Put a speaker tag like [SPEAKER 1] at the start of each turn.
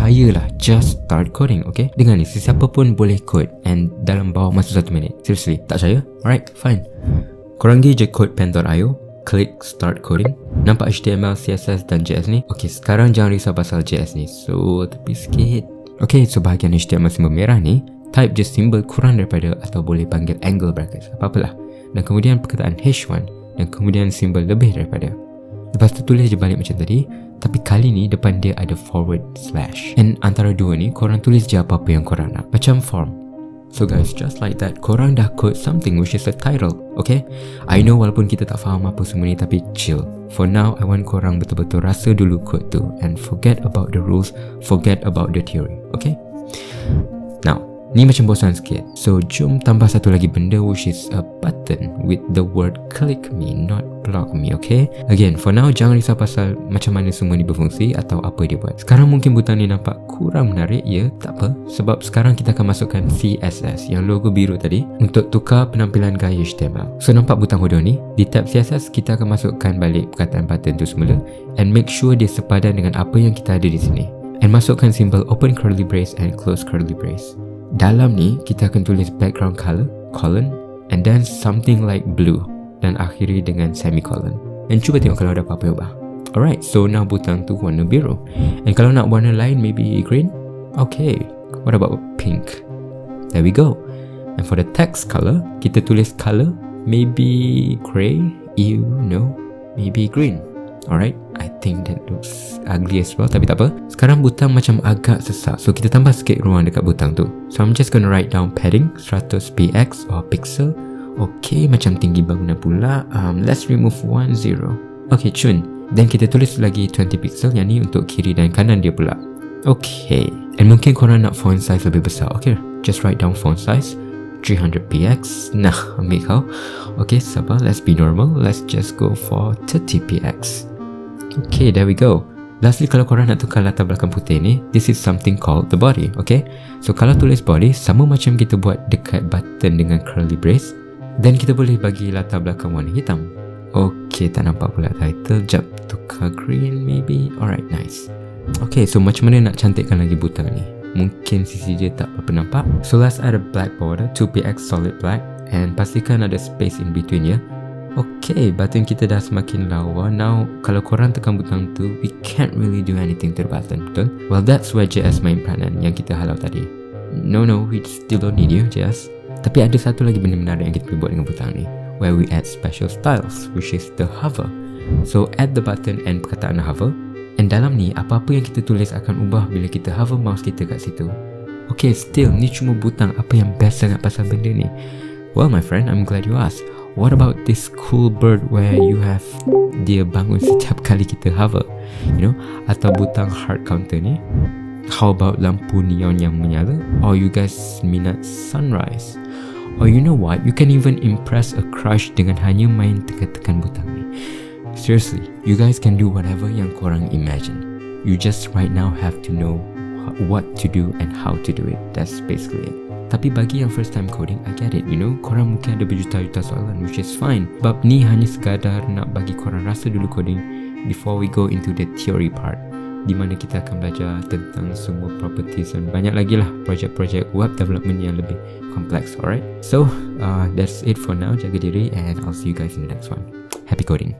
[SPEAKER 1] percayalah, just start coding, okay? Dengan ni, sesiapa pun boleh code and dalam bawah masa 1 minit. Seriously, tak percaya? Alright, fine. Korang pergi je codepad.io, klik start coding. Nampak HTML, CSS dan JS ni? Okay, sekarang jangan risau pasal JS ni. So, tepi sikit. Okay, so bahagian HTML simbol merah ni, type je simbol kurang daripada atau boleh panggil angle brackets, apa-apalah. Dan kemudian perkataan H1 dan kemudian simbol lebih daripada. Lepas tu tulis je balik macam tadi, tapi kali ni depan dia ada forward slash. And antara dua ni, korang tulis je apa-apa yang korang nak. Macam form. So guys, just like that, korang dah code something which is a title, okay? I know walaupun kita tak faham apa semua ni, tapi chill. For now, I want korang betul-betul rasa dulu code tu and forget about the rules, forget about the theory, okay? Now, ni macam bosan sikit. So, jom tambah satu lagi benda which is a button with the word click me, not block me, okay? Again, for now, jangan risau pasal macam mana semua ni berfungsi atau apa dia buat. Sekarang mungkin butang ni nampak kurang menarik, ya? Tak apa. Sebab sekarang kita akan masukkan CSS, yang logo biru tadi, untuk tukar penampilan gaya HTML. So, nampak butang hodoh ni? Di tab CSS, kita akan masukkan balik perkataan button tu semula and make sure dia sepadan dengan apa yang kita ada di sini. And masukkan simbol open curly brace and close curly brace. Dalam ni, kita akan tulis background color, colon, and then something like blue, dan akhiri dengan semicolon. And cuba tengok kalau ada apa-apa yang ubah. Alright, so now butang tu warna biru. And kalau nak warna lain, maybe green? Okay, what about pink? There we go. And for the text color, kita tulis color, maybe grey, maybe green. Alright, I think that looks ugly as well, tapi tak apa. Sekarang butang macam agak sesak, so kita tambah sikit ruang dekat butang tu. So I'm just gonna write down padding 100px or pixel. Okay, macam tinggi bangunan pula. Let's remove 10. Okay, cun. Then kita tulis lagi 20 pixel, yang ni untuk kiri dan kanan dia pula. Okay, and mungkin korang nak font size lebih besar. Okay, just write down font size 300px. Nah, ambil kau. Okay, sabar, let's be normal. Let's just go for 30px. Okay, there we go. Lastly, kalau korang nak tukar latar belakang putih ni, this is something called the body, okay? So, kalau tulis body, sama macam kita buat dekat button dengan curly brace, then kita boleh bagi latar belakang warna hitam. Okay, tak nampak pula title. Jap, tukar green maybe. Alright, nice. Okay, so macam mana nak cantikkan lagi butang ni? Mungkin sisi dia tak apa nampak. So, let's add a black border, 2px solid black, and pastikan ada space in between ya. Okay, button kita dah semakin lawa. Now, kalau korang tekan butang tu, we can't really do anything to the button, betul? Well, that's where JS main peranan yang kita halau tadi. No, we still don't need you, JS. Tapi ada satu lagi benda menarik yang kita boleh buat dengan butang ni, where we add special styles, which is the hover. So, add the button and perkataan hover. And dalam ni, apa-apa yang kita tulis akan ubah bila kita hover mouse kita kat situ. Okay, still, ni cuma butang. Apa yang best sangat pasal benda ni? Well, my friend, I'm glad you asked. What about this cool bird where you have dia bangun setiap kali kita hover? Atau butang heart counter ni? How about lampu neon yang menyala? Or you guys minat sunrise? Or you know what? You can even impress a crush dengan hanya main tekan-tekan butang ni. Seriously, you guys can do whatever yang korang imagine. You just right now have to know what to do and how to do it. That's basically it. Tapi bagi yang first time coding, I get it, korang mungkin ada berjuta-juta soalan, which is fine. Bab ni hanya sekadar nak bagi korang rasa dulu coding before we go into the theory part, di mana kita akan belajar tentang semua properties dan banyak lagi lah projek-projek web development yang lebih kompleks, alright? So, that's it for now. Jaga diri and I'll see you guys in the next one. Happy coding!